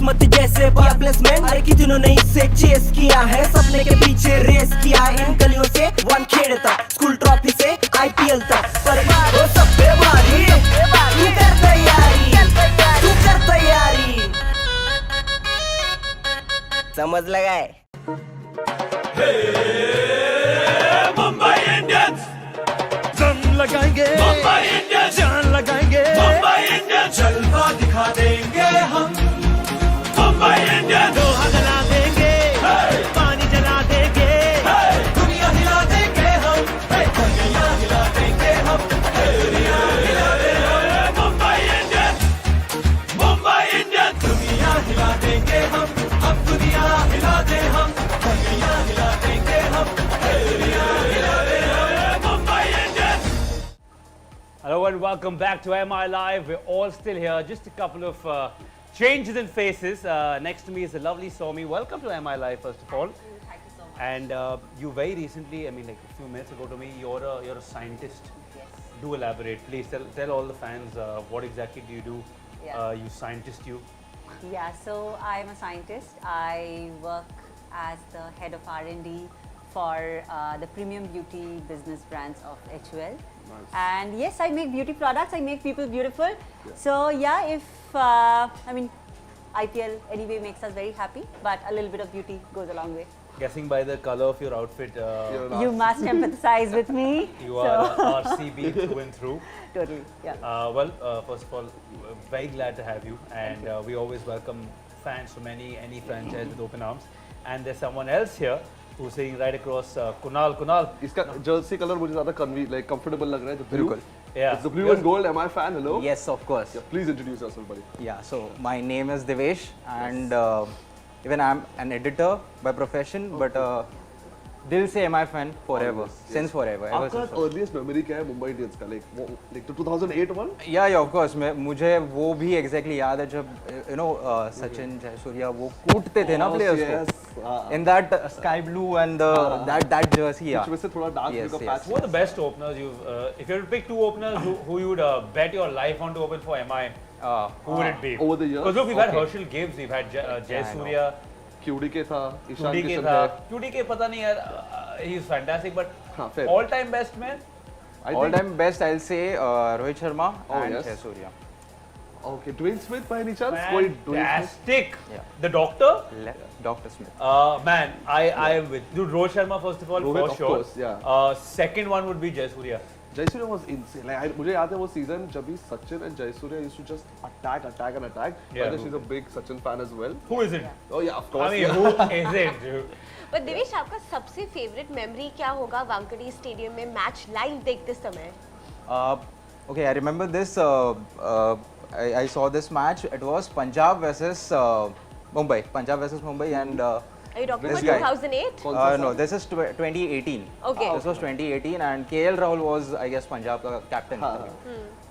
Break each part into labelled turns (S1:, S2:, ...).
S1: किस्मत जैसे या प्लेसमेंट अरे कितनों ने इससे चेस किया है सपने के पीछे रेस किया इन गलियों से वन खेड़ तक स्कूल ट्रॉफी से IPL तक पर वो सब पे भारी तू कर तैयारी समझ लगाए
S2: मुंबई इंडियंस
S3: जंग लगाएंगे
S2: मुंबई इंडियंस
S3: जान लगाएंगे
S2: मुंबई इंडियंस जलवा दिखा देंगे हम मुंबई इंडियंस
S3: लोहा जला देंगे पानी जला देंगे
S2: दुनिया हिला देंगे हम दुनिया हिला देंगे हम दुनिया हिला देंगे मुंबई इंडियंस दुनिया हिला देंगे हम दुनिया हिला दे हम दुनिया हिला देंगे हम दुनिया हिला देंगे Mumbai Indians
S4: Hello and welcome back to MI Live. We're all still here. Just a couple of changes in faces. Next to me is the lovely Somi. Welcome to MI Live, first of all.
S5: Thank you so much.
S4: And you very recently, I mean, like a few minutes ago to me, you're a scientist.
S5: Yes.
S4: Do elaborate, please. Tell all the fans what exactly do you do?
S5: Yeah.
S4: You scientist, you.
S5: Yeah, so I'm a scientist. I work as the head of R&D for the premium beauty business brands of HUL.
S6: Nice.
S5: And yes, I make beauty products. I make people beautiful. So yeah, if I mean, IPL anyway makes us very happy, but a little bit of beauty goes a long way.
S4: Guessing by the color of your outfit,
S5: You must empathize with me.
S4: you
S5: so.
S4: are RCB through and through.
S5: Totally, yeah.
S4: Well, first of all, very glad to have you, and we always welcome fans from any franchise with open arms. And there's someone else here who's sitting right across, Kunal. Kunal,
S6: इसका Jersey colour मुझे ज़्यादा comfortable लग रहा है. The blue.
S4: yeah.
S6: It's the blue and gold. Am I fan? Hello.
S7: Yes, of course.
S6: Yeah, please introduce yourself, buddy.
S7: Yeah, so my name is Devesh, and even I'm an editor by profession, but दिल से am I fan forever,
S6: Always, yes.
S7: since forever. ever
S6: आपका
S7: since forever.
S6: earliest memory क्या है Mumbai Indians का? Like the 2008 one?
S7: Yeah, of course. मुझे वो भी exactly याद है जब सचिन जयसूर्या वो कूटते थे ना players को. In that sky blue and that jersey, yeah.
S6: Which में से थोड़ा dark
S7: Yes,
S6: blue का
S7: yes.
S6: patch.
S4: Who are the best openers you've? If you had to pick two openers who you would bet your life on to open for MI, who would it be?
S6: Over the years?
S4: Because look, we've had
S7: Okay.
S4: Herschel Gibbs, we've had Jay
S7: I know.
S4: Surya,
S6: QDK था, Ishan
S4: QDK
S6: Kishan
S4: था.
S6: है.
S4: QDK पता नहीं यार, he's fantastic, but
S6: हाँ, fair.
S4: all-time best man.
S6: I
S7: All
S6: think-
S7: time best, I'll say Rohit Sharma and
S6: yes.
S7: Jayasuriya.
S6: Okay, Dwayne Smith by any chance? कोई Dwayne Smith?
S4: Fantastic.
S7: Yeah.
S4: The doctor.
S7: Dr. Smith.
S4: Man, I am with dude. Rohit Sharma first of all,
S6: Rohit,
S4: for
S6: of
S4: sure.
S6: course, yeah.
S4: Second one would be Jay Surya.
S6: Jayasuriya was insane. Like मुझे याद है वो season जब भी Sachin and Jayasuriya used to just attack.
S4: Yeah.
S6: But she's a big Sachin fan as well.
S4: Who isn't?
S6: Oh yeah, of
S4: I
S6: course.
S4: mean, who isn't? Dude?
S8: पर देवेश आपका सबसे favourite memory क्या होगा वानखेड़े स्टेडियम में मैच लाइव देखते समय?
S7: Okay, I remember this. I saw this match. It was Punjab versus Mumbai. Punjab versus Mumbai, and
S8: Are you talking
S7: This
S8: about
S7: guy.
S8: 2008?
S6: कौन सा
S7: no,
S6: साल?
S7: this is 2018.
S8: Okay.
S7: This was 2018, and KL Rahul was, I guess, Punjab ka captain.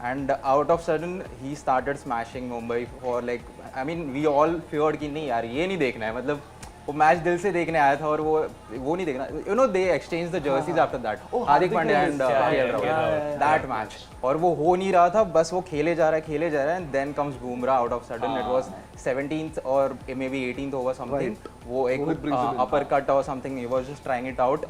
S7: And out of sudden, he started smashing Mumbai for like. I mean, we all feared कि नहीं यार ये नहीं देखना है. मतलब वो मैच दिल से देखने आया था और वो नहीं देखना. You know, they exchanged the jerseys after that. Hardik Pandya and KL Rahul. That match. और वो हो नहीं रहा था. बस वो खेले जा रहा है. And then comes Bumrah out of sudden. It was 17th or maybe 18th over something. वो एक uppercut or something. He was just trying it out.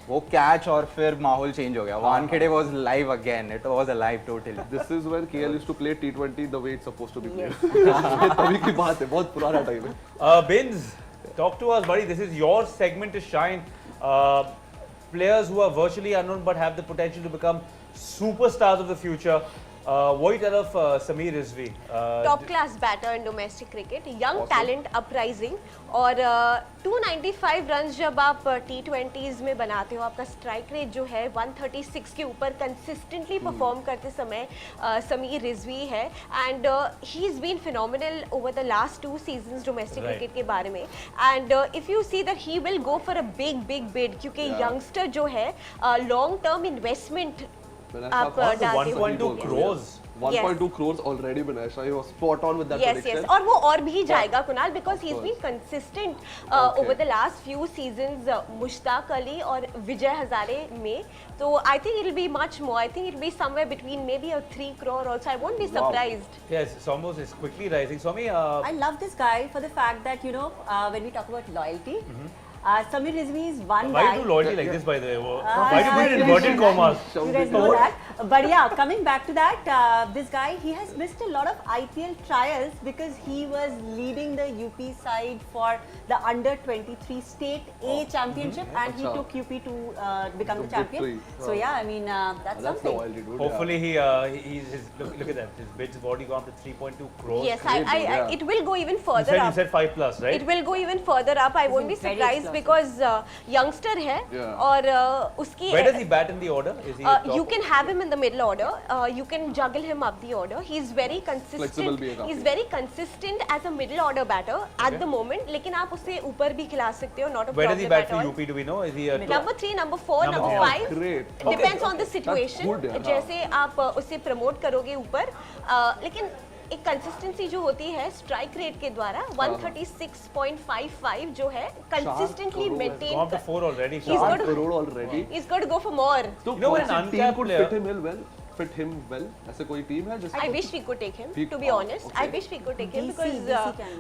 S7: वो कैच और फिर माहौल चेंज हो गया. Wankhede was live again. It was alive totally.
S6: This is when KL used to play T20 the way it's supposed to be played. तभी की बात है, बहुत पुराना टाइम है.
S4: Bins, talk to us, buddy. This is your segment to shine. Players who are virtually unknown but have the potential to become superstars of the future. What do you tell of Sameer Rizvi?
S8: Top class batter in domestic cricket, young talent uprising और 295 runs जब आप T20s में बनाते हो, आपका strike rate जो है 136 के ऊपर कंसिस्टेंटली परफॉर्म करते समय समीर रिजवी है and he is been phenomenal over the last 2 seasons domestic cricket के बारे में and if you see that he will go for a big bid क्योंकि यंगस्टर जो है लॉन्ग टर्म इन्वेस्टमेंट आप डालते हो.
S4: 1.2 crores.
S6: 1.2 crores already been Aisha. He was spot on with that
S8: Yes,
S6: prediction.
S8: yes. और वो और भी जाएगा Kunal because he's been consistent over the last few seasons. Mushtaq Ali और विजय हजारे में, तो I think it'll be much more. I think it'll be somewhere between maybe a 3 crore also. I won't be surprised.
S4: Yes, Somos is quickly rising. Swami,
S5: I love this guy for the fact that, you know, when we talk about loyalty, Samir Rizvi is one
S4: why
S5: guy.
S4: do loyalty like this, by the way? Why do you put it in inverted commas?
S5: You guys know that. But yeah, coming back to that, this guy, he has missed a lot of IPL trials because he was leading the UP side for the under 23 state A championship and he took UP to become the champion.
S6: victory.
S5: So yeah, I mean, that's
S6: That's
S5: something.
S6: loyalty, dude.
S4: Hopefully look at that. His bid's already gone to 3.2 crores.
S8: Yes,
S6: yeah.
S8: it will go even
S4: You
S8: further
S4: said,
S8: up.
S4: 5 plus, right?
S8: It will go even further up. I won't be
S5: very
S8: surprised
S5: explosive.
S8: because youngster है
S6: Yeah.
S8: और उसकी
S4: Where does he bat in the order? Is he top?
S8: you can have him in the middle order. You can juggle him up the order. He's very
S6: Flexible
S8: consistent.
S6: भी है काफी.
S8: He's very consistent as a middle order batter at the moment. लेकिन आप उसे ऊपर भी खिला सकते हो. Not a
S4: Where does he
S8: problem
S4: bat
S8: at
S4: for
S8: all.
S4: UP? Do we know? Is he a
S8: Number 3, number 4,
S4: Number
S8: number
S4: three.
S8: 5.
S6: Great.
S8: Depends on the situation.
S6: good, yeah.
S8: जैसे आप उसे प्रमोट करोगे ऊपर, लेकिन एक कंसिस्टेंसी जो होती है स्ट्राइक रेट के द्वारा 136.55 जो है consistently
S4: gone
S8: maintain
S4: to 4 already?
S8: He's
S6: 4
S8: got-
S6: crore already.
S8: He's got to go for more.
S6: तो
S4: You know
S6: कौन
S4: when
S6: see
S4: an
S6: team
S4: uncapped
S6: could
S4: player-
S6: fit him well? ऐसे कोई टीम है जिसको
S8: I wish we could take him.
S6: We-
S8: To be honest,
S6: okay.
S8: I wish we could take him
S5: DC
S8: because
S5: can.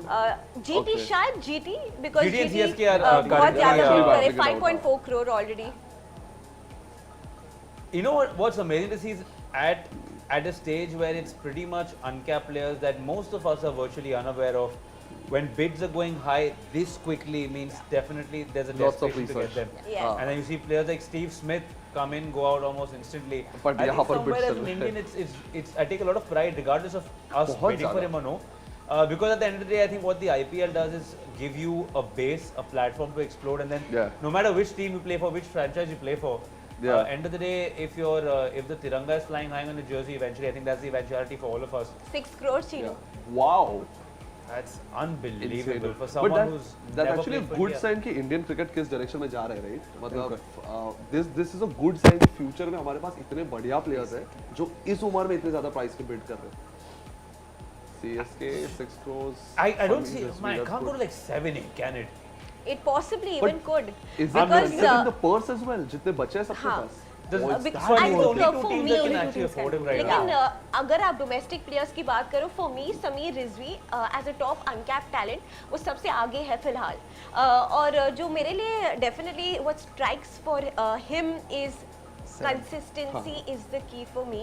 S8: GT
S6: Okay.
S8: शायद GT because
S4: GT and
S8: GT
S4: CSK are,
S8: बहुत
S4: currently,
S8: ज़्यादा
S6: actually
S8: bid करे
S6: battling it out.
S8: 5.4 crore already.
S4: You know what's amazing to see is at a stage where it's pretty much uncapped players that most of us are virtually unaware of. When bids are going high this quickly means definitely there's a
S6: Lots of
S4: desperation to get
S6: research.
S4: them.
S8: Yeah.
S4: And then you see players like Steve Smith come in, go out almost instantly.
S6: But
S4: I
S6: यहाँ
S4: think
S6: पर
S4: somewhere
S6: bids
S4: as
S6: चल
S4: an
S6: रहे
S4: Indian,
S6: हैं.
S4: it's I take a lot of pride regardless of us
S6: बहुत
S4: bidding for
S6: ज़्यादा.
S4: him or no. Because at the end of the day, I think what the IPL does is give you a base, a platform to explode, and then
S6: Yeah.
S4: no matter which team you play for, which franchise you play for,
S6: Yeah.
S4: end of the day, if the Tiranga is flying high on the jersey, eventually, I think that's the eventuality for all of us.
S8: 6 crore Chino.
S6: Wow.
S4: That's unbelievable
S6: Insane.
S4: for
S6: But
S4: someone who's
S6: that's
S4: never
S6: actually a
S4: played for
S6: good
S4: India.
S6: sign कि Indian cricket किस direction में जा रहे हैं, right? मतलब this is a good sign कि future में हमारे पास इतने बढ़िया players हैं जो इस उम्र में इतने ज़्यादा price के bid कर रहे हैं. CSK 6 crores.
S4: I don't
S6: Samir
S4: see.
S6: Rizvi,
S4: Man, it
S6: that's
S4: can't go
S6: good.
S4: to like 7, 8, can it?
S8: It possibly
S6: But
S8: even could.
S6: Is it
S8: Because,
S6: in the purse as well? जितने बचे हैं सबके
S8: हाँ.
S6: पास.
S4: Does-
S6: Oh, it's
S4: because
S6: that
S4: I think
S6: good.
S4: the only two
S8: for
S4: teams
S8: me,
S4: that
S8: only
S4: can
S8: two
S4: actually
S8: teams
S4: afford
S8: can.
S4: him right
S8: लेकिन
S4: now.
S8: अगर आप domestic players की बात करो, for me Sameer Rizvi as a top uncapped talent वो सबसे आगे है फिलहाल. और जो मेरे लिए definitely what strikes for him is consistency is the key for me,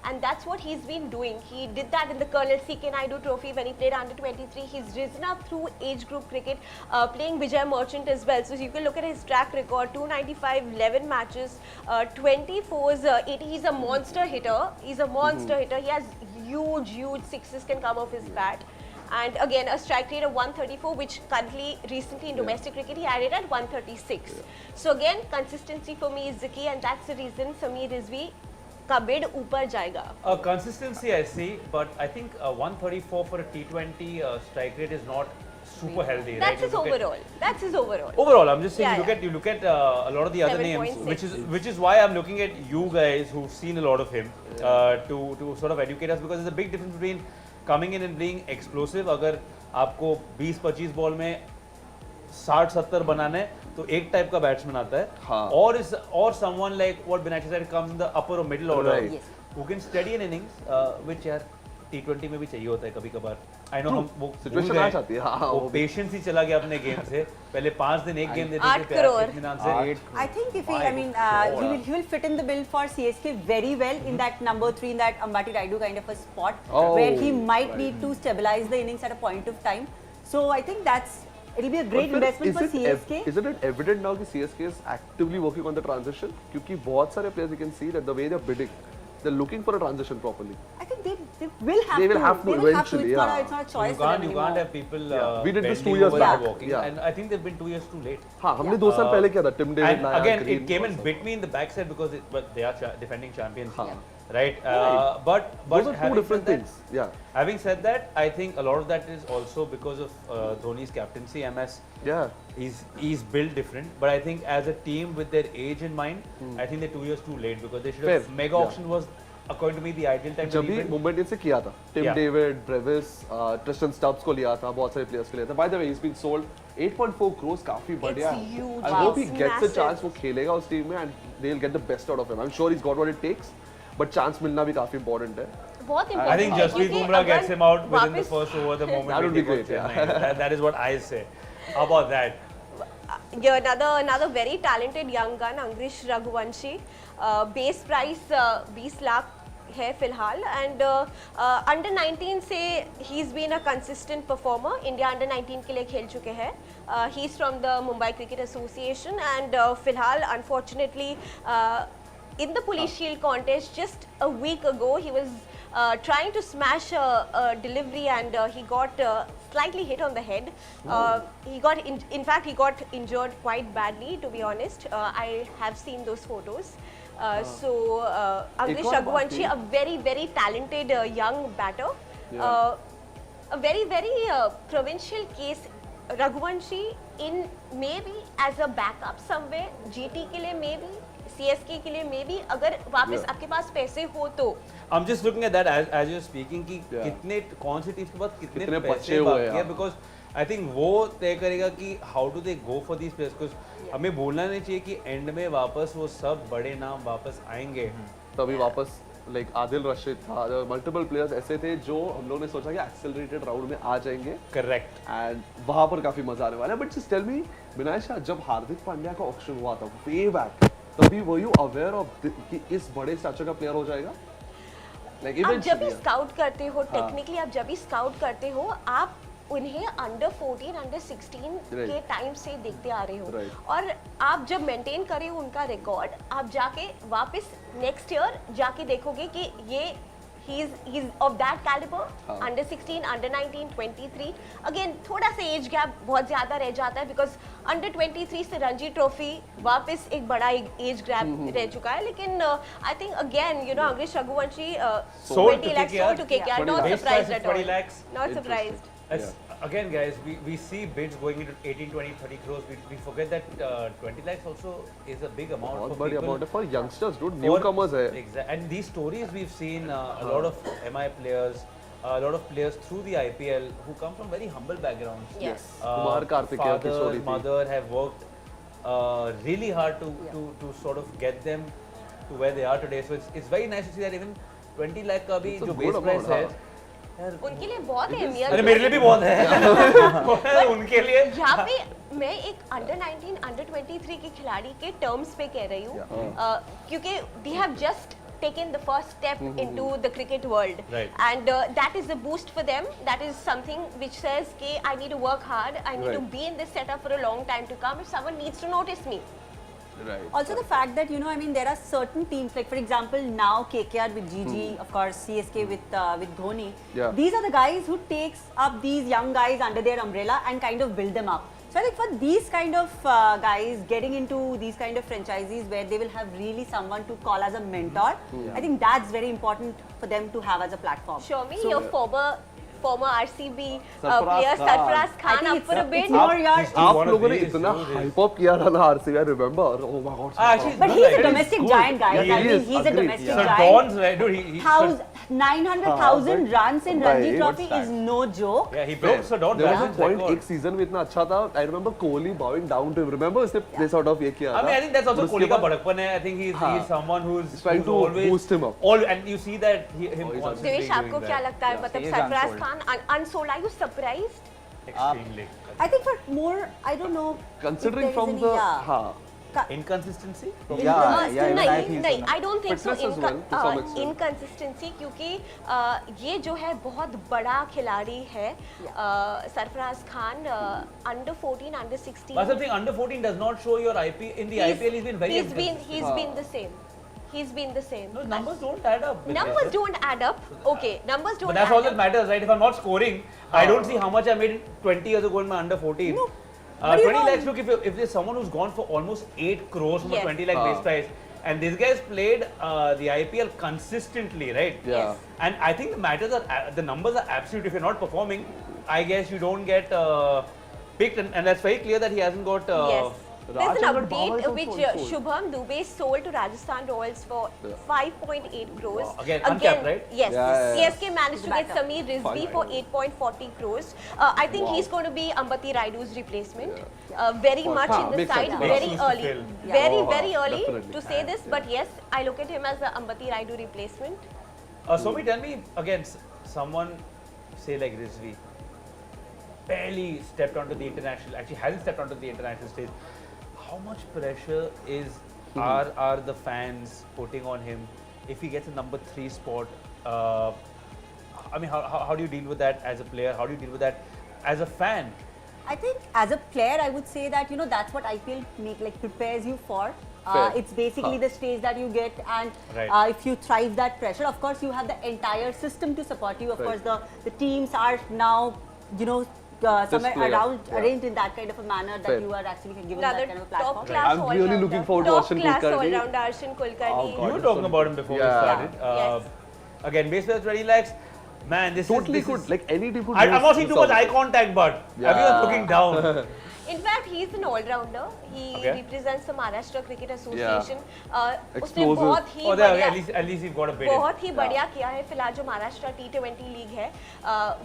S8: and that's what he's been doing. He did that in the Colonel C.K. Naidu Trophy when he played under 23. He's risen up through age group cricket, playing Vijay Merchant as well. So you can look at his track record: 295, 11 matches, 24s, 80. He's a monster hitter. He's a monster hitter. He has huge sixes can come off his bat. And again, a strike rate of 134, which currently, recently in domestic cricket, he had it at 136. So again, consistency for me is the key, and that's the reason Sameer Rizvi का bid ऊपर जाएगा.
S4: Consistency I see, but I think 134 for a T20 strike rate is not super healthy.
S8: That's
S4: right?
S8: his overall. That's his overall.
S4: Overall, I'm just saying,
S8: Yeah,
S4: you look at a lot of the other names,
S8: 7.6.
S4: which is why I'm looking at you guys who've seen a lot of him to sort of educate us, because there's a big difference between coming in and being explosive. अगर आपको 20-25 ball में 60-70 बनाना है तो एक type का batsman आता है,
S6: हाँ.
S4: or someone like what Binachi said comes in the upper or middle order,
S6: Right.
S5: Yes.
S4: who can steady an innings, which यार T20 में भी चाहिए होता है कभी कभार. I know हम वो
S6: Situation
S4: भूल गए,
S6: आ जाती है, हाँ,
S4: वो
S6: वो भी.
S4: पेशेंस ही चला गया अपने गेम से. पहले 5 दिन एक गेम देते
S8: 8
S4: थे प्यार
S8: करोड़.
S4: इत्मीनान से.
S5: I think if he,
S4: My
S5: I mean,
S4: God.
S5: he will fit in the bill for CSK very well in that number 3, in that Ambati Raidu kind of a spot,
S6: Oh,
S5: where he might
S6: right.
S5: need to stabilize the innings at a point of time. So I think it'll be a great
S6: But
S5: investment for CSK.
S6: Isn't it evident now that CSK is actively working on the transition? क्योंकि बहुत सारे players you can see that the way they're bidding, they're looking for a transition properly.
S5: I think they will have
S6: They
S5: to.
S6: will have to
S5: They will have to.
S6: eventually,
S5: It's not a,
S6: yeah.
S5: it's not a
S4: You
S5: choice for
S4: can't,
S5: them
S4: you can't
S5: anymore.
S4: have people
S6: We did this 2
S4: bending
S6: years
S4: over
S6: back.
S4: and walking,
S6: Yeah.
S4: and I think they've been 2 years too late.
S6: हाँ, हमने 2 साल पहले किया था. Tim David
S4: And
S6: लाया,
S4: again,
S6: Green
S4: it came
S6: और
S4: and
S6: सब.
S4: bit me in the backside because but they are defending champions,
S6: हाँ.
S4: right?
S6: Right.
S4: But
S6: Those are two
S4: having
S6: different
S4: said that-
S6: things. Yeah.
S4: Having said that, I think a lot of that is also because of Dhoni's captaincy. MS,
S6: Yeah.
S4: he's built different, but I think as a team with their age in mind, I think they're 2 years too late because they should have.
S6: Fair.
S4: Mega
S6: Yeah.
S4: auction was according to me, the ideal time to
S6: जब भी
S4: rebuild.
S6: Mumbai Indians से किया था Tim
S4: Yeah.
S6: David Brevis Tristan Stubbs को लिया था बहुत सारे प्लेयर्स को लिया था by the way he is been sold 8.4 crores काफी बढ़िया है
S8: huge,
S6: I hope he
S8: it's
S6: gets a
S8: massive.
S6: Chance वो खेलेगा उस टीम में and they will get the best out of him I am sure he is got what it takes but chance मिलना भी काफी इंपॉर्टेंट है
S8: बहुत
S4: I
S8: important
S4: think
S8: है,
S4: Jasprit
S8: क्योंकि
S4: Bumrah
S8: अगर
S4: gets him out within the
S8: वापस-
S4: first over the moment.
S6: That would
S4: we
S6: be
S4: take
S6: great,
S4: out
S6: yeah.
S4: Chennai. That is what I say. How about that?
S8: Yeah, another very talented young gun, Angrish Raghuvanshi. Base price 20 lakh है फिलहाल and under 19 से he is been a consistent performer India under 19 के लिए खेल चुके हैं he is from the Mumbai cricket association and फिलहाल unfortunately in the police shield contest just a week ago he was trying to smash a delivery and he got slightly hit on the head he got in fact he got injured quite badly to be honest I have seen those photos so Angrish
S6: और बात
S8: Raghuvanshi
S6: थी।
S8: a very talented young batter a very provincial case Raghuvanshi in maybe as a backup somewhere GT के लिए maybe CSK के लिए maybe अगर वापस आपके पास पैसे हो तो
S4: I'm just looking at that as you're speaking कि
S6: Yeah.
S4: कितने कौन सी टीम्स के पास कितने
S6: कितने बचे
S4: पैसे
S6: हुए
S4: बाकी
S6: हैं,
S4: है
S6: हाँ।
S4: because I think वो तय करेगा कि how do they go for these players because हमें भूलना नहीं चाहिए कि एंड में वापस वो सब बड़े नाम वापस आएंगे
S6: तभी वापस लाइक आदिल रशीद था मल्टीपल प्लेयर्स ऐसे थे जो हम लोगों ने सोचा कि एक्सेलरेटेड राउंड में आ जाएंगे
S4: करेक्ट
S6: एंड वहां पर काफी मजा आने वाला है but just tell me Vinayak Shah जब हार्दिक पांड्या का ऑक्शन हुआ था वे बैक तभी वर यू अवेयर ऑफ कि इस बड़े स्टैचर का प्लेयर हो जाएगा लाइक
S8: आप जब भी
S6: इवेंचुअली
S8: स्काउट करते हो
S6: हाँ।
S8: टेक्निकली आप जब भी स्काउट करते हो आप उन्हें अंडर 14 अंडर 16 के
S6: Right.
S8: टाइम से देखते आ रहे हो
S6: Right.
S8: और आप जब मेंटेन करे हो उनका रिकॉर्ड आप जाके वापस नेक्स्ट ईयर जाके देखोगे कि ये he's of that caliber
S6: हाँ.
S8: under 16 under 19 23 अगेन थोड़ा सा एज गैप बहुत ज्यादा रह जाता है बिकॉज अंडर 23 से रणजी ट्रॉफी वापस एक बड़ा एज गैप रह चुका है लेकिन I think again you know अंग्रेज Raghuvanshi
S4: Sold to
S8: 20 lakhs
S4: KKR.
S8: sold to KKR
S6: 20
S8: not
S6: lakhs.
S4: Base price
S8: surprised
S4: is
S8: at
S4: 20
S8: all
S4: lakhs.
S8: not surprised
S4: That's, again guys we see bids going into 18 20 30 crores we forget that 20 lakhs also is a big amount
S6: बहुत
S4: for
S6: बड़ी
S4: people
S6: amount है for youngsters dude
S4: for-
S6: newcomers है
S4: Exactly. And these stories we've seen a lot of MI players, a lot of players through the IPL who come from very humble backgrounds.
S8: Yes.
S6: Kumar Kartikeya की
S4: Father,
S6: story थी।
S4: mother have worked really hard to sort of get them to where they are today. So it's very nice to see that even 20 lakh का भी
S6: It's a
S4: जो
S6: good
S4: base price
S6: amount,
S4: है
S6: हाँ।
S8: उनके लिए बहुत
S6: It is-
S8: अहमियत
S4: अरे मेरे लिए भी बहुत है उनके लिए
S8: यहाँ पे मैं एक अंडर 19 अंडर 23 के खिलाड़ी के टर्म्स पे कह रही हूँ क्योंकि they have just taken the first step into the cricket world
S4: Right.
S8: and that is a boost for them that is something which says कि I need to work hard I need to
S6: Right.
S8: be in this setup for a long time to come if someone needs to notice me
S6: right
S5: Also the fact that, you know, I mean, there are certain teams, like for example, now KKR with GG, of course, CSK with Dhoni.
S6: Yeah.
S5: These are the guys who takes up these young guys under their umbrella and kind of build them up. So I think for these kind of guys getting into these kind of franchises where they will have really someone to call as a mentor, I think that's very important for them to have as a platform.
S8: show me
S6: So-
S8: your former RCB
S6: Sarfaraz
S8: player
S6: Khan.
S8: Sarfaraz
S5: I
S8: Khan
S5: think
S8: up for a bid
S5: it's more your...
S6: आप
S4: one of
S6: लोगों ने
S4: these,
S6: इतना
S4: do this.
S6: Hype up किया था ना RCB I remember oh my God
S4: actually
S5: But
S4: good
S5: he's a
S4: idea.
S5: domestic
S6: good.
S5: giant, guys.
S6: Yeah,
S5: I
S6: he
S5: mean,
S6: is.
S5: he's a
S6: Agreed.
S5: domestic
S4: Sir
S5: giant.
S4: Don's right dude he
S5: 900,000 runs in Ranji
S6: Right.
S5: Trophy is no joke.
S4: yeah he broke Sir Don
S6: There was a
S4: Bradman's
S6: point
S4: record.
S6: एक season में इतना अच्छा था I remember Kohli bowing down to him remember इसने they sort of ये किया
S4: I
S6: था
S4: mean, I think that's also
S6: उसके
S4: Kohli का
S6: बाद-
S4: बड़कपन है. I think he's someone who's
S6: trying
S4: who's
S6: to
S4: always
S6: boost him up.
S4: All and you see that him
S6: he's
S4: constantly
S8: Devesh आपको
S4: doing
S8: क्या
S4: that.
S8: लगता है
S7: Yeah,
S8: मतलब
S7: he is
S8: Sarfaraz
S7: unsold.
S8: Khan unsold are you surprised
S4: Extremely.
S5: I think for more, I don't know. if
S6: considering
S5: there is
S6: from
S5: any,
S6: the
S5: yeah.
S6: हाँ
S4: Inconsistency.
S7: Yeah, yeah, even I
S8: नहीं
S7: feel so
S8: नहीं
S7: now.
S8: I don't think so
S6: Fitness as well, to some extent.
S8: Inconsistency क्योंकि ये जो है बहुत बड़ा खिलाड़ी है Sarfaraz Khan under 14 under 16
S4: But something under 14 does not show your IP in the IPL. He's been very inconsistent.
S8: he's been the same he's been the same
S4: No, numbers don't add up.
S8: numbers don't add up okay numbers don't
S4: But that's
S8: add
S4: all that
S8: up
S4: matters, right? If I'm not scoring, I don't see how much I made 20 years ago in my under 14.
S5: No. But you
S4: 20
S5: know-
S4: lakhs, look, if there's someone who's gone for almost 8 crores from
S8: Yes.
S4: a 20 lakh base price, and this guy's played the IPL consistently, right?
S6: yeah
S8: Yes.
S4: And I think the matters are, the numbers are absolute. If you're not performing, I guess you don't get picked, and that's very clear that he hasn't got
S8: Yes. There's an
S6: Rajchandran Baba is
S8: update
S6: also
S8: which
S6: sold.
S8: Shubham Dubey sold to Rajasthan Royals for 5.8 crores.
S4: Wow. Again, uncapped, right?
S8: Yes.
S6: Yeah.
S8: CSK managed to get
S5: Better.
S8: Sameer Rizvi for 8.40 crores. I think he's going to be Ambati Raidu's replacement. Very much in the
S6: makes
S8: side,
S6: sense.
S8: very
S4: Makes sense to
S8: early.
S4: fill.
S8: Very,
S6: Oh,
S8: very early
S6: definitely.
S8: to say this, but yes, I look at him as the Ambati Raidu replacement.
S4: Somi, tell me again, someone say like Rizvi barely stepped onto the international, actually hasn't stepped onto the international stage. How much pressure are the fans putting on him if he gets a number 3 spot? I mean, how do you deal with that as a player? How do you deal with that as a fan?
S5: I think as a player, I would say that that's what IPL prepares you for.
S6: Fair.
S5: It's basically the stage that you get, and
S4: Right.
S5: if you thrive that pressure, of course you have the entire system to support you. Of
S6: Right.
S5: course, the teams are now somewhere
S6: player,
S5: around
S6: yeah.
S5: arranged in that kind of a manner that
S6: Fair.
S5: you are actually given
S8: Another
S5: that kind of a
S8: top
S5: platform.
S8: class
S6: I'm really
S8: all-rounder.
S6: looking forward to
S8: Top
S6: Arshin
S8: class
S6: Kulkarni.
S8: all-rounder Arshin Kulkarni.
S6: Oh, God.
S4: You were talking about him before we
S6: Yeah.
S4: started.
S8: Yes.
S4: Again, base players 20 lakhs. Man, this
S6: Totally
S4: is
S6: good. Like any team could.
S4: I'm
S6: use
S4: not seeing
S6: this
S4: too much eye
S6: out.
S4: contact, but
S6: Yeah.
S4: everyone's looking down.
S8: In fact, he's an all-rounder. He
S4: Okay.
S8: represents the Maharashtra Cricket Association. उसने
S6: Explosive.
S8: बहुत ही
S4: Oh, there,
S8: बढ़िया
S4: at least you've got a bit. in.
S8: बहुत ही बढ़िया किया है. फिलहाल जो Maharashtra T20 league है,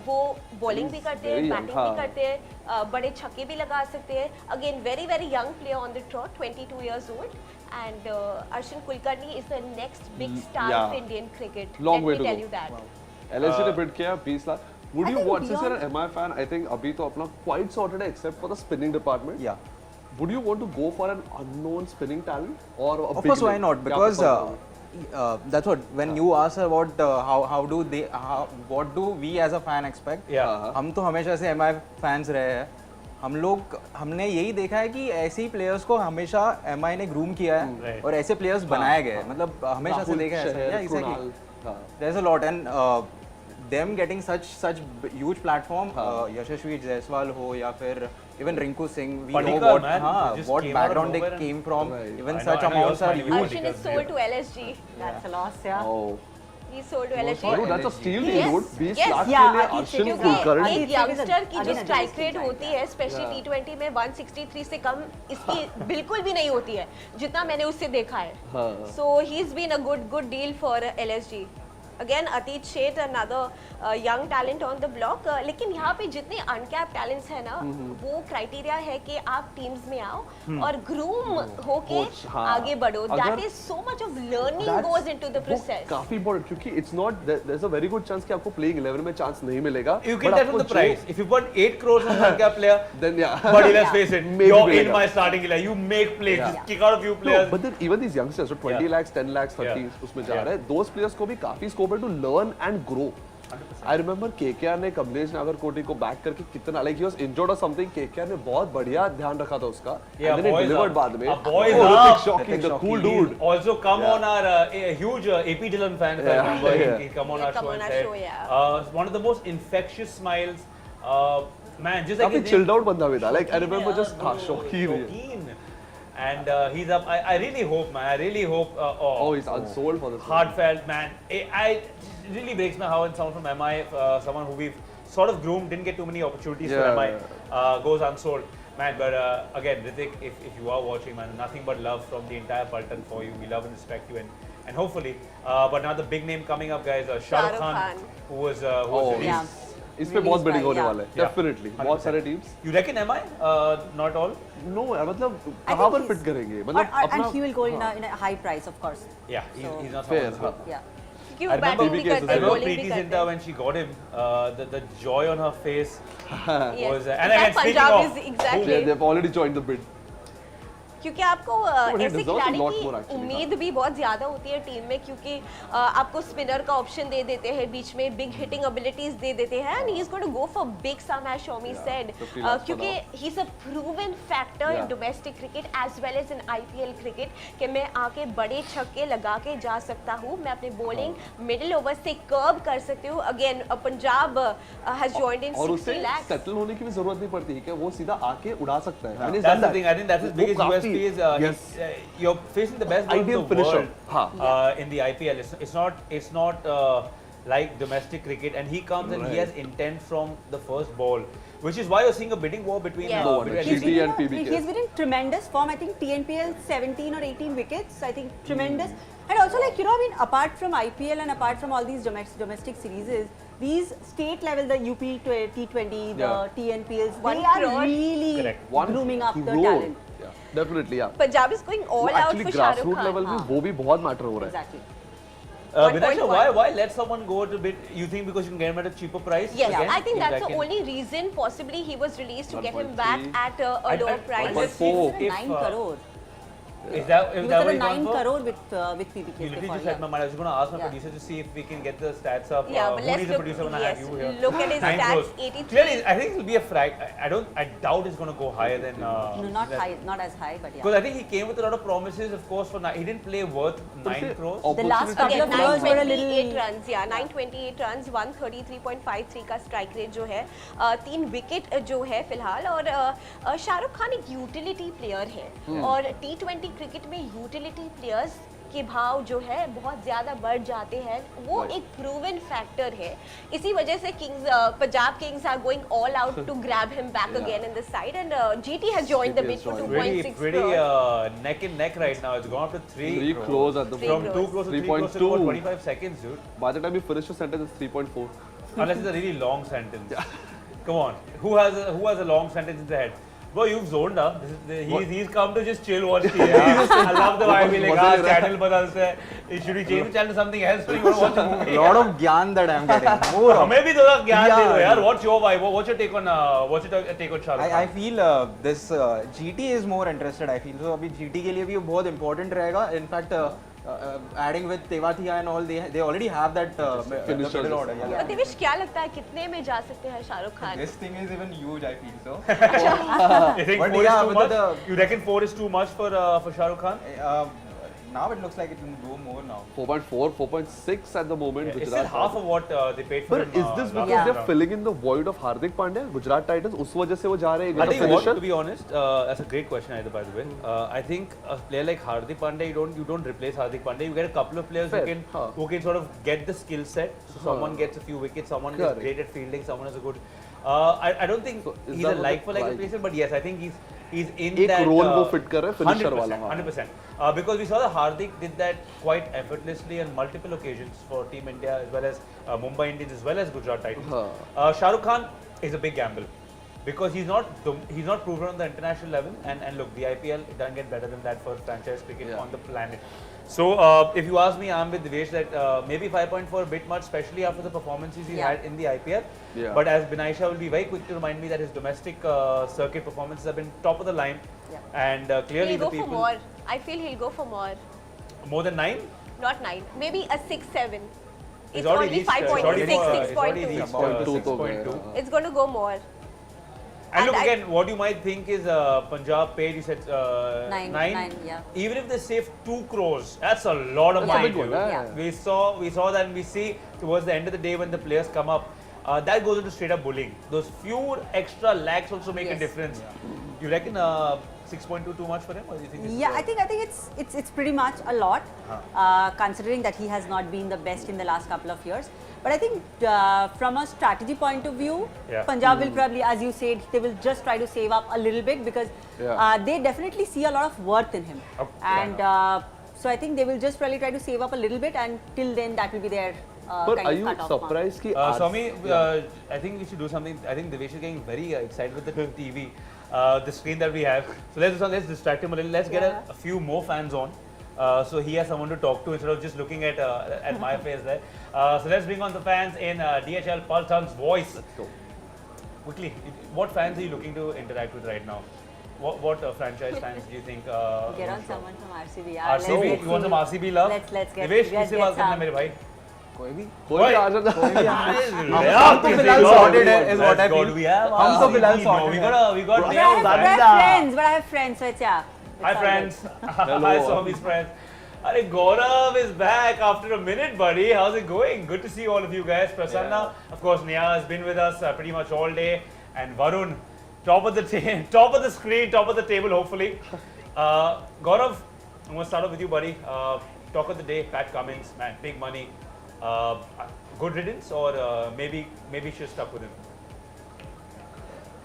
S8: वो बॉलिंग भी करते हैं,
S6: very young,
S8: बैटिंग भी
S6: हाँ.
S8: करते हैं, बड़े छक्के भी लगा सकते हैं. Again, very very young player on the trot, 22 years old. And Arshin Kulkarni is the next big star
S6: yeah.
S8: of Indian cricket.
S6: Long
S8: Let
S6: way
S8: me
S6: to
S8: tell
S6: go.
S8: you that.
S6: LSG ने bid किया 20 lakh. Would
S5: I
S6: you
S5: think
S6: want, since you're
S5: beyond-
S6: an MI fan, I think अभी तो अपना quite sorted है except for the spinning department.
S7: Yeah.
S6: Would you want to go for an unknown spinning talent or a
S7: Of
S6: big
S7: course, why
S6: name?
S7: not?
S6: क्या
S7: Because
S6: पसंद
S7: that's what when you ask about what do we as a fan expect?
S4: Yeah.
S7: हम तो हमेशा से MI fans रहे हैं. हमने यही देखा है कि ऐसे ही प्लेयर्स को हमेशा MI ने ग्रूम किया है
S4: Right.
S7: और ऐसे प्लेयर्स बनाए गए हैं. मतलब हमेशा से
S6: राहुल
S7: देखा है ऐसा.
S6: शहर,
S7: Yeah, exactly.
S6: कृणाल, हाँ.
S7: There's a lot and them getting such huge platform, यशस्वी जायसवाल हो या फिर even Rinku Singh, we know
S4: Padikkal,
S7: what
S4: man, who just
S7: what
S4: came out of
S7: background they
S4: nowhere and-
S7: came from.
S6: Right.
S7: Even
S4: I
S7: such
S4: know,
S7: amounts
S4: you're
S7: are
S4: smiling.
S7: huge.
S8: Arshin is sold to LSG.
S5: That's a loss, yeah.
S6: Oh.
S8: He's sold to LSG.
S6: Bro, that's a steal deal,
S8: Yes,
S6: dude. 20
S8: yes.
S6: Lakh
S5: Yeah,
S6: के लिए
S5: I think
S6: Arshin
S5: क्योंकि
S6: Kulkarni.
S8: एक
S5: Aditya is
S8: youngster की जो
S5: again a
S8: strike
S5: dynasty
S8: rate
S5: type,
S8: होती है specially T20 में 163 से कम इसकी बिल्कुल भी नहीं होती है जितना मैंने उससे देखा है. So he's been a good deal for LSG. Again, Atit Sheth, another young talent on the block. लेकिन यहाँ पे जितने uncapped talents हैं ना, वो criteria है कि आप teams में आओ और groom होके
S6: Coach, हाँ.
S8: आगे बढ़ो. That
S6: अगर-
S8: is so much of learning
S6: That's-
S8: goes into the
S6: वो
S8: process.
S6: काफी important क्योंकि it's not there's a very good chance कि आपको playing 11 में chance नहीं मिलेगा.
S4: You can
S6: but
S4: tell from
S6: आपको
S4: the price. If you put 8 crores on one cap player,
S6: then yeah.
S4: buddy, let's face it,
S6: Maybe
S4: you're in
S6: मिलेगा.
S4: my starting 11. You make plays,
S6: Yeah.
S4: just kick out a few
S6: No,
S4: players.
S6: but then even these youngsters, so 20
S4: Yeah.
S6: lakhs, 10 lakhs, 30
S4: Yeah.
S6: उसमें जा
S4: Yeah.
S6: रहे हैं. Those players को भी काफी scope है to learn and grow. I remember KKR ने कमलेश नागरकोटी को बैक करके कितना like he was injured or something. KKR ने बहुत बढ़िया ध्यान रखा था उसका.
S4: Yeah,
S6: and then he
S4: boys
S6: delivered
S4: up.
S6: बाद में.
S4: Boys
S6: oh,
S4: up.
S6: Ritik Shocking, the
S7: Ritik
S6: cool
S7: Shocking.
S6: dude.
S4: Also come
S6: Yeah.
S4: on our a huge AP Dillon fan. If I
S6: Yeah,
S4: remember,
S6: yeah.
S4: he come on
S8: Yeah,
S4: our
S8: come
S4: show
S8: on
S4: and
S8: our
S4: said,
S8: show, yeah.
S4: one of the most infectious smiles. Man, just like
S6: काफी
S4: his
S6: chilled
S4: name-
S6: out बंदा भी था. Like I remember
S4: Yeah,
S6: just
S4: bro,
S6: Shokeen.
S4: Shokeen. And he's up. I really hope, man. I really hope.
S6: Oh, he's unsold for this.
S4: Heartfelt, man. It really breaks my heart when someone from MI, someone who we've sort of groomed, didn't get too many opportunities for
S6: Yeah,
S4: MI, goes unsold. Man, but again, Ritik, if you are watching, man, nothing but love from the entire Paltan for you. We love and respect you, and hopefully, but now the big name coming up, guys, Shah Rukh Khan, who was
S6: Oh,
S4: released.
S5: Yeah.
S6: इस पे बहुत bidding होने
S5: Yeah.
S6: वाला है.
S4: Yeah.
S6: Definitely.
S4: 100%.
S6: बहुत सारे teams.
S4: You reckon MI? Not all.
S6: No, मतलब
S5: I
S6: कहाँ पर
S5: think
S6: fit
S5: he's-
S6: करेंगे?
S5: Or-
S6: मतलब
S5: and
S6: अपना
S5: he will go in a high price, of course.
S4: Yeah,
S5: So-
S4: he's not
S6: fair.
S4: someone who's-
S5: Yeah.
S8: क्योंकि
S4: I
S8: वो
S4: remember
S8: batting भी
S6: BBK
S8: करते
S4: I
S8: हैं,
S4: remember
S8: बॉलिंग भी
S4: Preeti
S8: करते
S4: Zinta
S8: हैं.
S4: when she got him, the joy on her face
S8: Yes.
S4: was, and
S8: That
S4: again, speaking
S8: Punjab
S4: of,
S8: is exactly.
S6: they've already joined the bid.
S8: क्योंकि आपको
S6: he
S8: ऐसे
S6: deserves a
S8: खिलाड़ी
S6: lot
S8: की
S6: more actually,
S8: उम्मीद भी बहुत ज्यादा होती है टीम में क्योंकि आपको स्पिनर का ऑप्शन दे देते हैं बीच में बिग हिटिंग एबिलिटीज दे देते हैं and he is going to go for big sum as Shami said
S6: 50 lakhs
S8: क्योंकि he is a proven factor in
S6: Yeah.
S8: Domestic cricket as well as in IPL cricket कि मैं आके बड़े छक्के लगा के जा सकता हूँ मैं अपने बॉलिंग मिडिल ओवर से कर्व कर सकती हूँ again Punjab has joined in
S6: और
S8: 60
S6: उससे
S8: lakhs
S6: सेटल होने की भी जरूरत नहीं पड़ती है कि वो सीधा आके उड़ा सकता है. And he's
S4: that's
S6: done
S4: the
S6: that.
S4: thing. I think that's his
S6: वो
S4: biggest
S6: काफी-
S4: USP is
S6: yes.
S4: you're facing the best bowlers in
S6: Ideal
S4: the
S6: finisher.
S4: world
S6: हाँ.
S4: in the IPL. It's not like domestic cricket, and he comes and he has intent from the first ball, which is why you're seeing a bidding war between.
S8: Yeah.
S4: between
S5: He's
S6: GT
S5: been,
S6: and PBK.
S5: he's been in tremendous form. I think TNPL 17 or 18 wickets. I think tremendous. And also, like, you know, I mean, apart from IPL and apart from all these domestic series, these state level, the UP T20, the TNPLs,
S8: One
S5: they are
S8: crore.
S5: really
S4: Correct.
S5: grooming up the
S6: crore.
S5: talent.
S6: Yeah, definitely, yeah.
S8: Punjab is going all
S6: वो
S8: out
S6: actually
S8: for Shah Rukh
S6: grassroots
S8: Khan.
S6: level में वो भी बहुत matter हो रहा है.
S5: Exactly.
S4: Vinasha,
S8: 1.1.
S4: why let someone go to bid? You think because you can get him at a cheaper price?
S8: Yes,
S4: again?
S8: I think that's the
S4: Second.
S8: only reason possibly he was released to get him
S6: 1.3.
S8: back at a lower price.
S6: 1.4.
S5: He's at a 9 crore.
S4: Is that
S5: He was
S4: that
S5: at
S4: what
S5: a
S4: he's gone
S5: 9
S4: for?
S5: crore with PBK.
S4: You literally
S5: before,
S4: just had my mind. I was going to ask my
S5: Yeah.
S4: producer to see if we can get the stats up.
S8: Yeah, but
S4: who
S8: let's
S4: needs a
S8: look.
S4: producer when I
S8: Yes,
S4: have you here?
S8: look at his
S4: 9
S8: stats.
S4: crores.
S8: 83.
S4: Clearly, I think it'll be a frag. I doubt it's going to go higher than.
S5: No, not high, not as high, but
S4: Because
S5: yeah.
S4: I think he came with a lot of promises, of course. He didn't play worth 9 crores.
S5: The last couple
S8: Again,
S5: of years were a
S8: 928
S5: little.
S8: runs, yeah, 928 runs, 133.53 का strike rate जो है, 3 wicket जो है फिलहाल, और शाहरुख खान एक utility player है, और T20 क्रिकेट में यूटिलिटी प्लेयर्स के भाव जो है बहुत ज़्यादा बढ़ जाते हैं, वो एक प्रूवन फैक्टर है. इसी वजह से Punjab Kings are going all out to grab him back again in the side, and GT has joined the bid for
S4: Pretty
S8: 2.6
S4: pretty
S8: crore.
S4: neck and neck right now. It's gone up to 3
S6: 3 crores at the
S8: Three
S4: From
S6: moment.
S4: 2 crores to 3 crores in
S6: 3.2.
S4: about 25 seconds, dude.
S6: By the time you finish your sentence, it's 3.4.
S4: Unless it's a really long sentence. Come on. Who has a long sentence in the head? Bro, you've zoned up. He's come to just chill, watch TV. I love the vibe. Like, channel badal se. Should we change the channel to something else? So you want to watch a movie?
S7: lot of gyan that I'm getting. More of.
S4: हमें भी थोड़ा ज्ञान दे दो
S7: Yeah.
S4: यार. What's your vibe? What's your take on Shah Rukh
S7: I
S4: Khan?
S7: feel this GT is more interested. I feel so. अभी GT के लिए भी बहुत important रहेगा. In fact, adding with Tewatia and all, they already have that
S6: Finisher
S7: middle order.
S6: just.
S7: Yeah.
S8: Divesh, क्या लगता है कितने में जा सकते हैं Shahrukh Khan?
S7: This thing is even huge. I feel so.
S4: You think
S7: But
S4: 4
S7: yeah,
S4: is too
S7: with
S4: much?
S7: the-
S4: You reckon 4 is too much for Shah Rukh Khan?
S7: Now it looks like it can go more now.
S6: 4.4, 4.6 at the moment.
S4: It's
S6: Gujarat
S4: still half of what they paid for
S6: But
S4: him.
S6: is this because
S5: Yeah.
S6: they're filling in the void of Hardik Pandya, Gujarat Titans? उस वजह से वो जा रहे हैं
S4: I
S6: एक
S4: think what,
S6: finisher?
S4: to be honest, that's a great question, either, by the way. I think a player like Hardik Pandya, you don't replace Hardik Pandya. You get a couple of players
S6: Fair.
S4: who can sort of get the skill set. So someone gets a few wickets, someone is
S6: Correct.
S4: great at fielding, someone is a good. I don't think
S6: So is
S4: he's
S6: that
S4: a
S6: what
S4: like for
S6: the
S4: like
S6: price-
S4: replacement, but yes, I think he's in
S6: एक
S4: that.
S6: role वो fit कर रहा है, finisher
S4: 100%,
S6: वाला, हाँ.
S4: 100%. Because we saw that Hardik did that quite effortlessly on multiple occasions for Team India as well as Mumbai Indians as well as Gujarat Titans. Shah Rukh Khan is a big gamble because he's not proven on the international level, and look, the IPL, it doesn't get better than that for franchise cricket
S6: Yeah.
S4: on the planet. So if you ask me, I'm with Devesh that maybe 5.4 a bit much, especially after the performances he
S5: Yeah.
S4: had in the IPL.
S6: Yeah.
S4: But as Binaisha will be very quick to remind me that his domestic circuit performances have been top of the line, and clearly
S8: He'll
S4: the
S8: go for
S4: people
S8: more. I feel he'll go for more.
S4: more than 9.
S8: Not 9, maybe a 6, 7. It's
S4: already
S8: only
S4: reached,
S8: 5.6,
S4: it's already
S8: 6.2.
S4: reached
S6: 6.2 तो
S4: 6.2.
S6: गया.
S8: It's going to go more.
S4: And look
S8: And
S4: again, what you might think is Punjab paid, you said
S5: Nine, yeah.
S4: Even if they save 2 crores, that's a lot of
S6: That's a
S4: money.
S6: big one,
S4: dude.
S6: yeah.
S4: We saw that, and we see towards the end of the day when the players come up, that goes into straight up bullying. Those few extra lakhs also make a
S5: Yes.
S4: difference. You reckon 6.2 too much for him, or do you think? It's,
S5: Yeah, I think it's pretty much a lot, considering that he has not been the best in the last couple of years. But I think from a strategy point of view,
S4: Yeah.
S5: Punjab will probably, as you said, they will just try to save up a little bit because
S6: Yeah.
S5: they definitely see a lot of worth in him,
S4: Okay.
S5: and so I think they will just probably try to save up a little bit, and till then that will be their
S6: But
S5: kind
S6: are
S5: of
S6: you
S5: cut-off mark.
S6: surprised कि
S4: Swami, I think we should do something. I think Devesh is getting very excited with the TV, the screen that we have. So let's distract him a little. Let's get a few more fans on. So he has someone to talk to instead of just looking at my face there. So let's bring on the fans in DHL Paltan's voice.
S6: Let's go.
S4: Quickly, what fans are you looking to interact with right now? What franchise fans do you think?
S5: Get on someone from RCB. Yeah,
S4: RCB,
S5: let's
S4: you want
S5: see.
S4: some RCB love?
S5: Let's get.
S4: Devesh,
S5: get
S4: किससे बात करना है
S5: some.
S4: मेरे भाई?
S7: कोई भी
S6: कोई भी आ जाता
S7: हम तो फिलहाल sorted है, is what I feel. हम तो फिलहाल
S4: No,
S7: sorted
S4: we
S7: है.
S4: got
S5: But I
S4: Neo
S5: have friends, but I have friends, so it's yeah. it's
S4: Hi
S5: all
S4: friends.
S5: good.
S4: Hi Swami's friends. Are Gaurav is back after a minute, buddy. How's it going? Good to see all of you guys. Prasanna, of course, Nia has been with us pretty much all day, and Varun, top of the top of the screen, top of the table, hopefully. Gaurav, I'm gonna start off with you, buddy. Talk of the day, Pat Cummins, man, big money. good riddance, or maybe should stuck with him?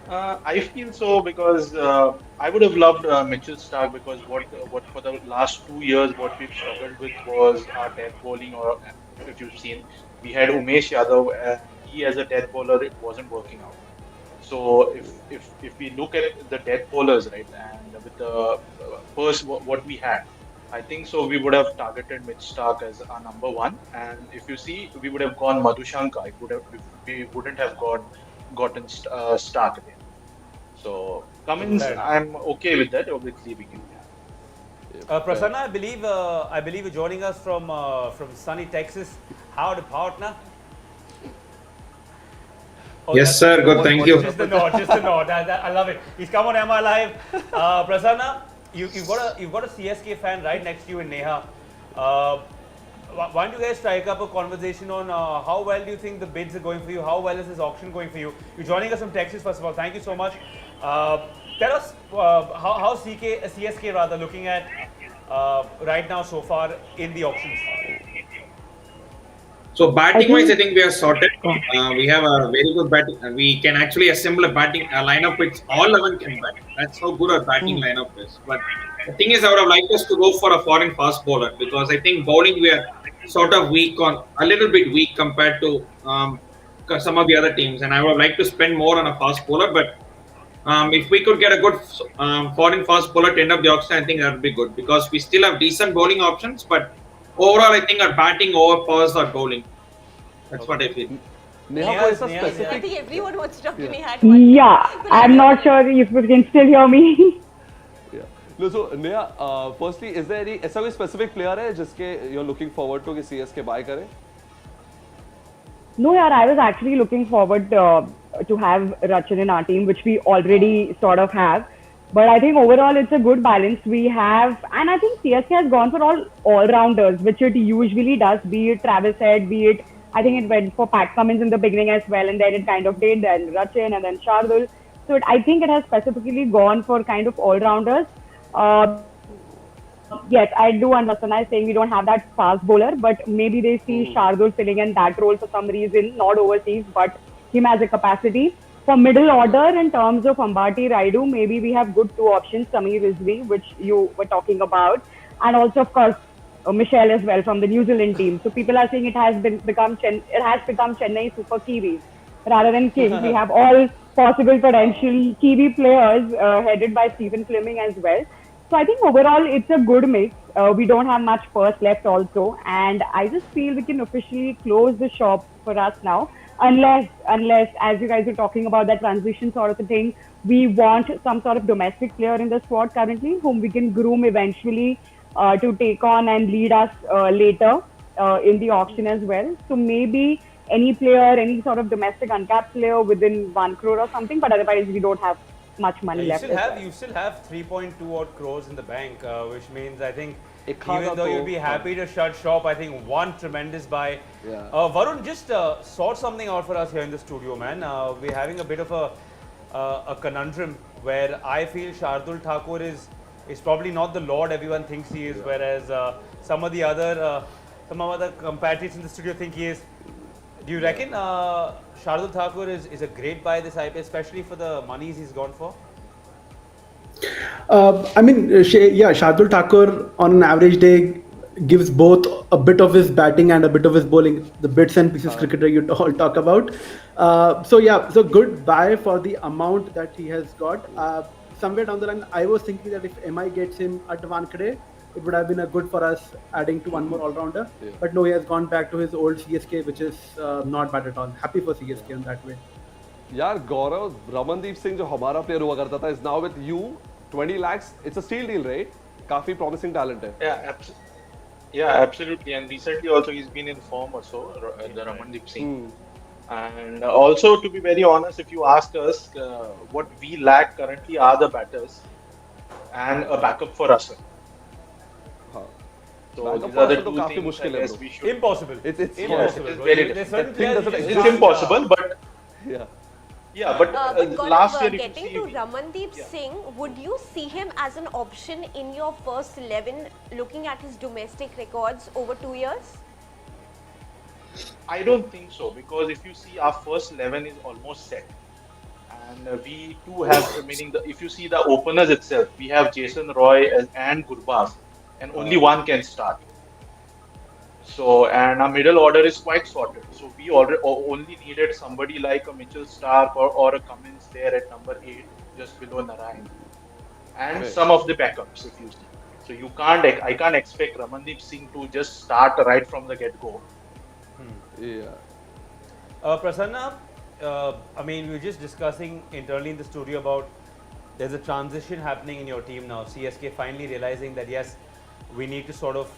S9: I feel so because I would have loved Mitchell Stark because what for the last 2 years what we've struggled with was our death bowling. Or if you've seen, we had Umesh Yadav, and he as a death bowler it wasn't working out. So if we look at the death bowlers, right, and with the first what we had, I think so we would have targeted Mitch Stark as our number one. And if you see, we would have gone Madhushanka. It would have we wouldn't have gotten Stark there. So Cummins,
S4: Fair enough.
S9: I'm okay with that. Obviously, we can.
S4: Prasanna, I believe you're joining us from sunny Texas. Howdy, partner. Oh,
S10: Yes, sir. Good. Thank you.
S4: Just the nod, just the nod. I love it. He's come on MI Live. Prasanna, you've got a CSK fan right next to you in Neha. Why don't you guys strike up a conversation on how well do you think the bids are going for you? How well is this auction going for you? You're joining us from Texas, first of all. Thank you so much. Tell us how CSK rather looking at right now so far in the auctions.
S10: So batting wise, I think we are sorted. We have a very good batting. We can actually assemble a batting lineup which all 11 can bat. That's how good our batting lineup is. But the thing is, I would have liked us to go for a foreign fast bowler because I think bowling we are sort of weak on, a little bit weak compared to some of the other teams. And I would have liked to spend more on a fast bowler. But if we could get a good foreign fast bowler to end up the auction, I think that would be good because we still have decent bowling options. But overall, I think our batting overpowers our bowling. That's what I feel.
S6: Neha, कोई ऐसा
S8: I
S6: specific
S8: think everyone wants to talk to Neha.
S11: Yeah, I'm not sure if you can still hear me.
S6: Yeah. No, so Neha, firstly, is there any ऐसा कोई specific player है जिसके you're looking forward to कि CSK buy करे?
S11: No, yeah, I was actually looking forward to have Rachin in our team, which we already sort of have. But I think overall it's a good balance we have, and I think CSK has gone for all-rounders, which it usually does. Be it Travis Head, be it I think it went for Pat Cummins in the beginning as well, and then it kind of did, then Rachin and then Shardul. So I think it has specifically gone for kind of all-rounders. Yes, I do understand. I'm saying we don't have that fast bowler, but maybe they see Shardul filling in that role for some reason, not overseas, but him as a capacity. For middle order, in terms of Ambati Raidu, maybe we have good two options, Sameer Rizvi, which you were talking about, and also, of course, Michelle as well from the New Zealand team. So people are saying it has become Chennai Super Kiwis rather than Kings. We have all possible potential Kiwi players headed by Stephen Fleming as well. So I think overall it's a good mix. We don't have much purse left also, and I just feel we can officially close the shop for us now. Unless, as you guys are talking about that transition sort of a thing, we want some sort of domestic player in the squad currently, whom we can groom eventually to take on and lead us later in the auction as well. So maybe any player, any sort of domestic uncapped player within 1 crore or something, but otherwise we don't have much money left.
S4: You still have 3.2 odd crores in the bank, which means I think even though you'd be happy to shut shop, I think one tremendous buy.
S6: Yeah.
S4: Varun, just sort something out for us here in the studio, man. We're having a bit of a conundrum where I feel Shardul Thakur is probably not the lord everyone thinks he is, whereas some of the other compatriots in the studio think he is. Do you reckon Shardul Thakur is a great buy this IPL, especially for the monies he's gone for?
S12: Shardul Thakur on an average day gives both a bit of his batting and a bit of his bowling, the bits and pieces cricketer you all talk about. So good buy for the amount that he has got. Somewhere down the line, I was thinking that if MI gets him at Wankhede, it would have been a good for us adding to one more all-rounder. Yeah. But no, he has gone back to his old CSK, which is not bad at all. Happy for CSK in that way.
S6: यार गौरव रमनदीप सिंह जो हमारा player हुआ करता था is now with you 20 lakhs. It's a steal deal, right? काफी promising talent है.
S9: Yeah, absolutely. And recently also he's been in form also, the Ramandeep Singh. And also, to be very honest, if you ask us, what we lack currently are the batters and a backup for Russell. So these are the two things I guess we should.
S4: Impossible.
S9: It's
S4: impossible.
S9: It is very difficult. It's impossible, but but last year,
S8: getting to Ramandeep Singh, would you see him as an option in your first 11, looking at his domestic records over 2 years?
S9: I don't think so, because if you see, our first 11 is almost set. And we too have, meaning if you see the openers itself, we have Jason Roy and Gurbaz, and only one can start. So, and our middle order is quite sorted. So we already only needed somebody like a Mitchell Stark or a Cummins there at number 8, just below Narayan, and
S6: Right.
S9: some of the backups if you see. So I can't expect Ramandeep Singh to just start right from the get-go.
S6: Yeah.
S4: Prasanna, I mean, we were just discussing internally in the studio about there's a transition happening in your team now. CSK finally realizing that yes, we need to sort of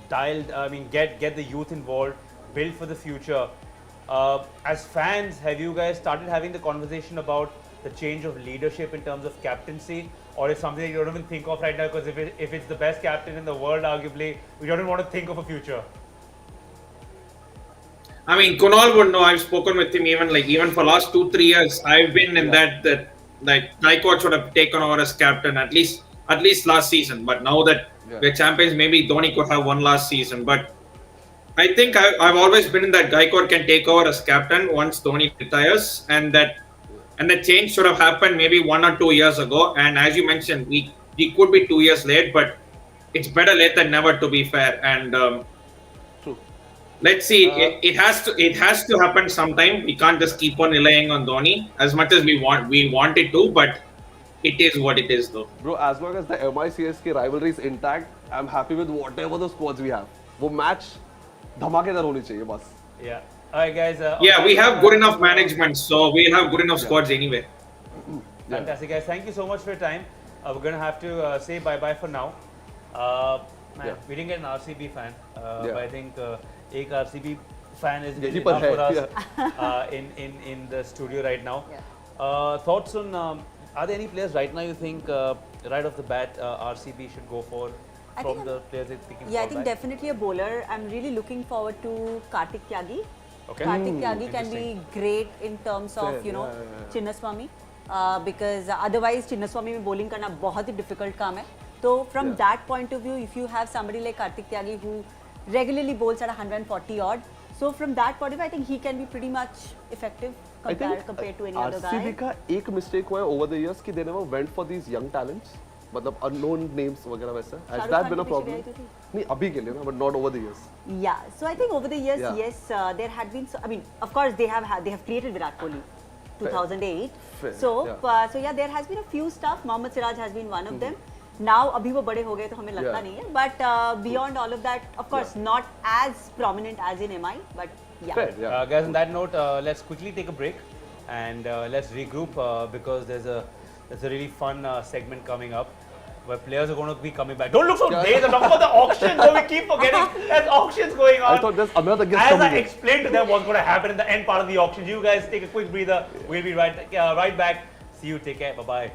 S4: get the youth involved, build for the future. As fans, have you guys started having the conversation about the change of leadership in terms of captaincy, or is something that you don't even think of right now? Because if it's the best captain in the world, arguably, we don't even want to think of a future.
S10: I mean, Kunal would know. I've spoken with him even for last 2-3 years. I've been in that Gaikwad should have taken over as captain at least last season. But now that we're champions, maybe Dhoni could have won last season. But I think I've always been in that Gaikwad can take over as captain once Dhoni retires, and that change should have happened maybe 1 or 2 years ago. And as you mentioned, we could be 2 years late, but it's better late than never, to be fair. And let's see. It has to happen sometime. We can't just keep on relying on Dhoni as much as we want it to. But it is what it is, though.
S6: Bro, as long as the MI-CSK rivalry is intact, I'm happy with whatever the squads we have. वो match धमाकेदार होनी चाहिए बस.
S4: Yeah. All right, guys.
S10: We have good enough management, so we'll have good enough squads anyway.
S4: Fantastic, guys. Thank you so much for your time. We're going to have to say bye-bye for now. We didn't get an RCB fan, but I think एक RCB fan is enough for us in the studio right now. Thoughts on, are there any players right now you think right off the bat RCB should go for from the players they're thinking?
S5: Yeah, I think definitely a bowler. I'm really looking forward to Kartik Tyagi.
S4: Okay.
S5: Kartik Tyagi can be great in terms of Chinnaswamy, because otherwise Chinnaswamy में bowling करना बहुत ही difficult काम है. So from that point of view, if you have somebody like Kartik Tyagi who regularly bowls at 140 odd, so from that point of view, I think he can be pretty much effective compared to any other guy.
S6: RCB का एक mistake हुआ है over the years कि they never went for these young talents, मतलब unknown names वगैरह वैसा. Has that been a problem? नहीं अभी के लिए ना, but not over the years.
S5: Yeah, so I think over the years, yes, there had been. I mean, of course, they have created Virat Kohli, 2008. So there has been a few stuff. Mohammad Siraj has been one of them. Now, अभी वो बड़े हो गए तो हमें लगता नहीं है. But beyond all of that, of course, not as prominent as in MI, but yeah.
S4: Guys, on that note, let's quickly take a break and let's regroup because there's a really fun segment coming up where players are going to be coming back. Don't look so dazed. I'm talking about the auction. So we keep forgetting there's auctions going on.
S6: I thought there's another guest
S4: As
S6: coming
S4: I
S6: in.
S4: explained to them what's going to happen in the end part of the auction, you guys take a quick breather. We'll be right back. See you. Take care. Bye-bye.